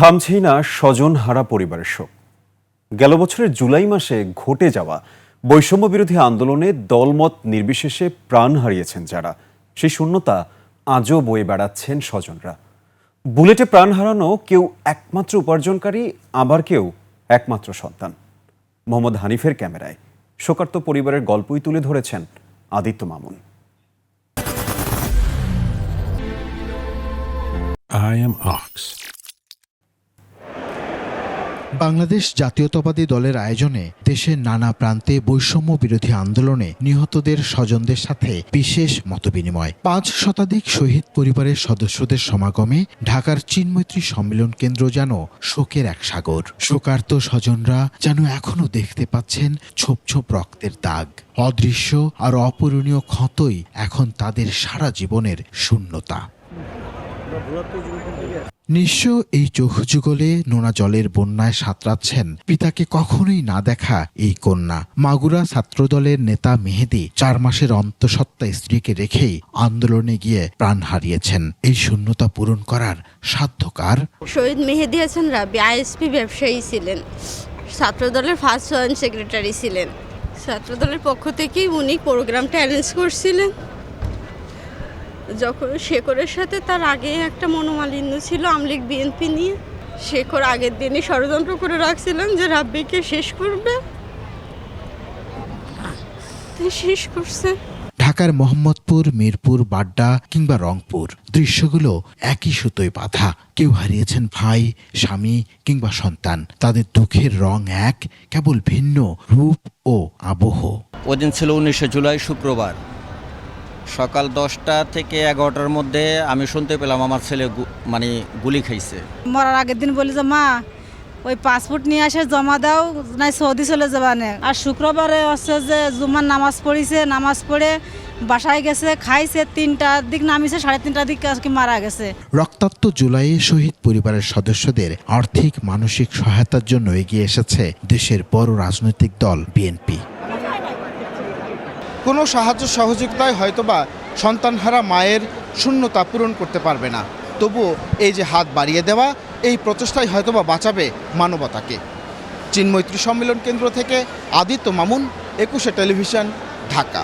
থামছেই না স্বজনহারা পরিবারের শোক। গেল বছরের জুলাই মাসে ঘটে যাওয়া বৈষম্য বিরোধী আন্দোলনে দলমত নির্বিশেষে প্রাণ হারিয়েছেন যারা, সেই শূন্যতা আজও বয়ে বেড়াচ্ছেন স্বজনরা। বুলেটে প্রাণ হারানো কেউ একমাত্র উপার্জনকারী, আবার কেউ একমাত্র সন্তান। মোহাম্মদ হানিফের ক্যামেরায় শোকার্ত পরিবারের গল্পই তুলে ধরেছেন Aditya Mamun. I am Ox. Bangladesh জাতীয়তাবাদী দলের আয়োজনে দেশের নানা প্রান্তে বৈষম্য বিরোধী আন্দোলনে নিহতদের স্বজনদের সাথে বিশেষ মতবিনিময়। ৫ শতাধিক শহীদ পরিবারের সদস্যদের সমাগমে ঢাকার চিন্মৈত্রী সম্মেলন কেন্দ্র যেন শোকের এক সাগর। শোকার্ত স্বজনরা যেন এখনো দেখতে পাচ্ছেন ছোপ ছোপ রক্তের দাগ। অদৃশ্য আর অপূরণীয় ক্ষতই এখন তাদের সারা জীবনের শূন্যতা। নিঃস্ব এই চোখ যুগলে নোনা জলের বন্যায় সাঁতরাচ্ছেন পিতাকে কখনোই না দেখা এই কন্যা। মাগুরা ছাত্রদলের নেতা মেহেদী ৪ মাসের অন্তঃসত্ত্বা স্ত্রীকে রেখেই আন্দোলনে গিয়ে প্রাণ হারিয়েছেন। এই শূন্যতা পূরণ করার সাধ্য কার? শহীদ মেহেদী হাসান রাবি আইএসপি ব্যবসায়ী ছিলেন, ছাত্রদলের ফার্স্ট জয়েন্ট সেক্রেটারি ছিলেন। ছাত্রদলের পক্ষ থেকেই উনি প্রোগ্রামটা অ্যারেঞ্জ করছিলেন। যখন শেখরের সাথে তার আগে একটা মনোমালিন্য ছিল আমলিগ বিএনপি নিয়ে, শেখর আগের দিনই ষড়যন্ত্র করে রাখছিলেন যে রাব্বিকে শেষ করবে, শেষ করছে। ঢাকার মোহাম্মদপুর, মিরপুর, বাড্ডা কিংবা রংপুর, দৃশ্যগুলো একই সুতোয় বাঁধা। কেউ হারিয়েছেন ভাই, স্বামী কিংবা সন্তান। তাদের দুঃখের রং এক, কেবল ভিন্ন রূপ ও আবহ। ওদিন ছিল 19শে জুলাই, শুক্রবার, সকাল 10টা থেকে 11টার মধ্যে আমি শুনতে পেলাম আমার ছেলে গুলি খাইছে। মরার আগের দিন বলি যে মা ওই পাসপোর্ট নিয়ে আসে জমা দাও, নাই সৌদি চলে যাবানে। আর শুক্রবারে হচ্ছে যে জুমার নামাজ পড়িছে, নামাজ পড়ে বাসায় গেছে, খাইছে, 3টার দিক নামিছে, 3:30টার দিক মারা গেছে। রক্তাক্ত জুলাইয়ে শহীদ পরিবারের সদস্যদের আর্থিক মানসিক সহায়তার জন্য এগিয়ে এসেছে দেশের বড় রাজনৈতিক দল বিএনপি। কোনো সাহায্য সহযোগিতায় হয়তোবা সন্তানহারা মায়ের শূন্যতা পূরণ করতে পারবে না, তবুও এই যে হাত বাড়িয়ে দেওয়া, এই প্রচেষ্টাই হয়তোবা বাঁচাবে মানবতাকে। চিন্মৈত্রী সম্মেলন কেন্দ্র থেকে আদিত্য মামুন, 21শে টেলিভিশন, ঢাকা।